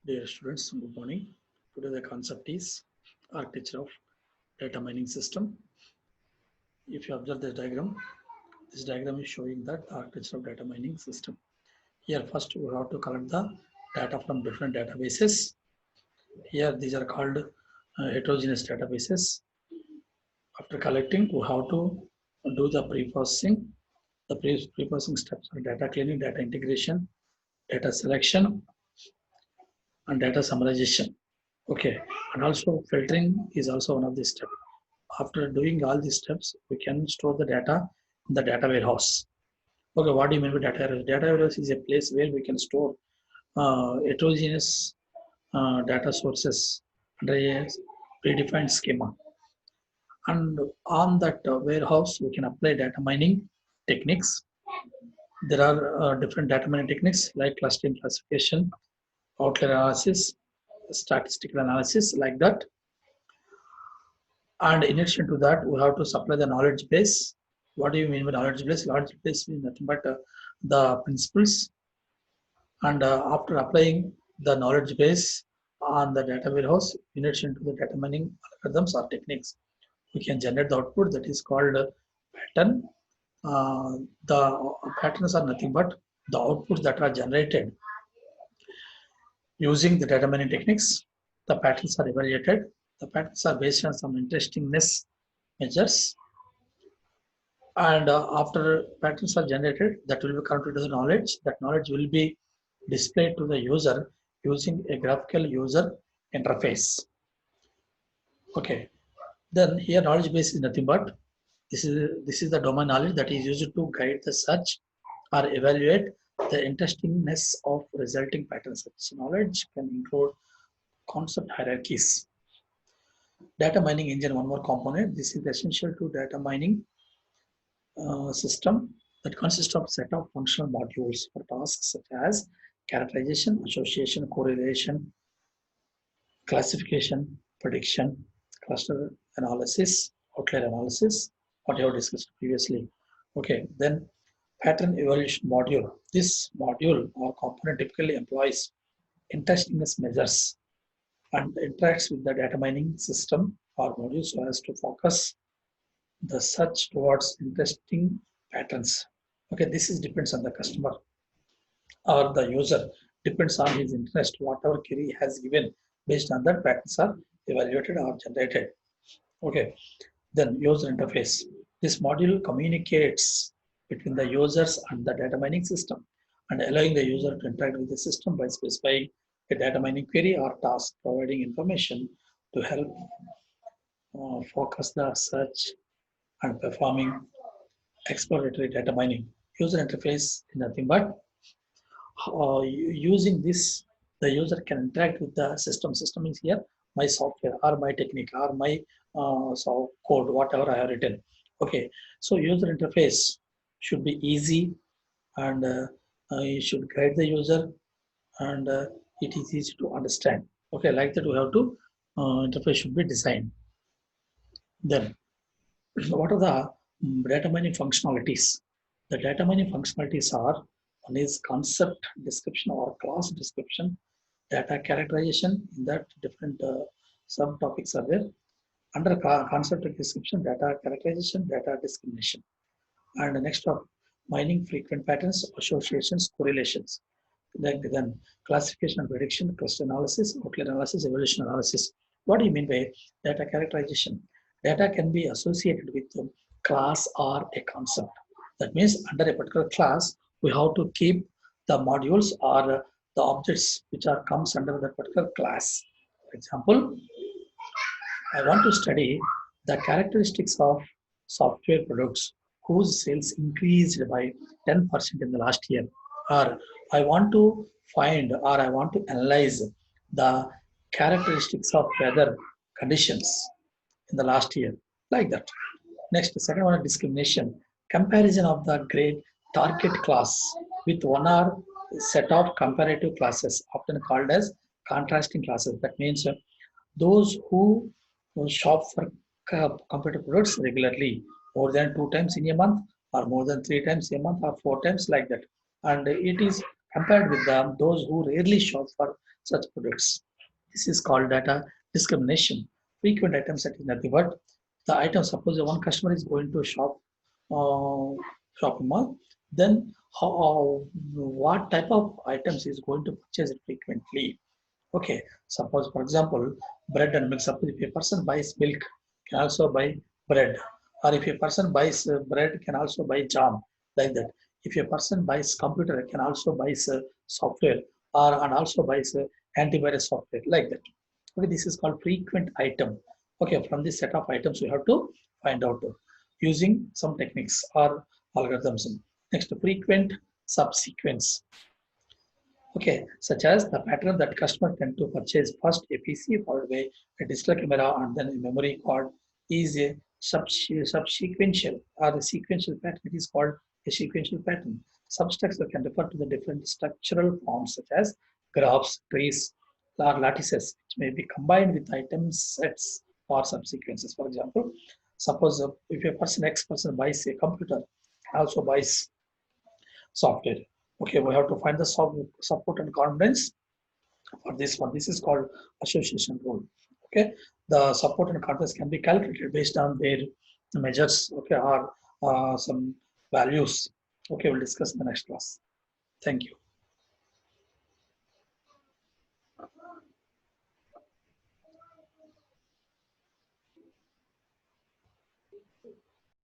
Dear students, good morning. Today the concept is architecture of data mining system. If you observe this diagram is showing that architecture of data mining system. Here first we have to collect the data from different databases. Here these are called heterogeneous databases. After collecting, we have to do the pre-processing. The pre-processing steps are data cleaning, data integration, data selection, and data summarization. Okay, and also filtering is also one of the steps. After doing all these steps, we can store the data in the data warehouse. Okay, what do you mean by data warehouse? Data warehouse is a place where we can store heterogeneous data sources under a predefined schema. And on that warehouse, we can apply data mining techniques. There are different data mining techniques like clustering classification, outlier analysis, statistical analysis, like that. And in addition to that, we have to supply the knowledge base. What do you mean by knowledge base? Knowledge base means nothing but the principles. And after applying the knowledge base on the data warehouse, in addition to the data mining algorithms or techniques, we can generate the output that is called pattern. The patterns are nothing but the outputs that are generated using the data mining techniques. The patterns are evaluated. The patterns are based on some interestingness measures, and after patterns are generated, that will be converted to the knowledge. That knowledge will be displayed to the user using a graphical user interface. Okay, then here knowledge base is nothing but this is the domain knowledge that is used to guide the search or evaluate the interestingness of resulting patterns. Such knowledge can include concept hierarchies. Data mining engine, one more component. This is essential to data mining system that consists of set of functional modules for tasks such as characterization, association, correlation, classification, prediction, cluster analysis, outlier analysis, what you have discussed previously. Okay, then pattern evaluation module. This module or component typically employs interestingness measures and interacts with the data mining system or module so as to focus the search towards interesting patterns. Okay, this is depends on the customer or the user, depends on his interest. Whatever query has given, based on that patterns are evaluated or generated. Okay, then user interface. This module communicates between the users and the data mining system and allowing the user to interact with the system by specifying a data mining query or task, providing information to help focus the search and performing exploratory data mining. User interface is nothing but using this, the user can interact with the system. System is here, my software or my technique or my so code, whatever I have written. Okay, so user interface should be easy and you should guide the user and it is easy to understand. Okay, like that we have to interface should be designed. Then what are the data mining functionalities? The data mining functionalities are: one is concept description or class description, data characterization, in that different subtopics are there. Under concept description, data characterization, data discrimination. And the next of mining frequent patterns, associations, correlations. Then classification and prediction, cluster analysis, outlier analysis, evaluation analysis. What do you mean by data characterization? Data can be associated with a class or a concept. That means under a particular class, we have to keep the modules or the objects which are comes under that particular class. For example, I want to study the characteristics of software products whose sales increased by 10% in the last year. Or I want to find or I want to analyze the characteristics of weather conditions in the last year, like that. Next, second one, discrimination. Comparison of the grade target class with one or set of comparative classes, often called as contrasting classes. That means those who shop for computer products regularly, more than 2 times in a month, or more than 3 times a month, or 4 times, like that. And it is compared with those who rarely shop for such products. This is called data discrimination. Frequent items that is nothing but the item. Suppose one customer is going to shopping mall, then what type of items is going to purchase frequently. Okay, suppose for example, bread and milk. Suppose if a person buys milk, can also buy bread, or if a person buys bread, can also buy jam, like that. If a person buys computer, can also buy software, or and also buys antivirus software, like that. Okay, this is called frequent item. Okay, from this set of items, we have to find out using some techniques or algorithms. Next, frequent subsequence. Okay, such as the pattern that customer tend to purchase first a PC followed by a digital camera and then a memory card is a subsequential or a sequential pattern. It is called a sequential pattern. Substructure can refer to the different structural forms such as graphs, trees, or lattices, which may be combined with item sets or subsequences. For example, suppose if a person X person buys a computer, also buys software. Okay, we have to find the support and confidence for this one. This is called association rule. Okay, the support and confidence can be calculated based on their measures. Okay, or some values. Okay, we'll discuss in the next class. Thank you.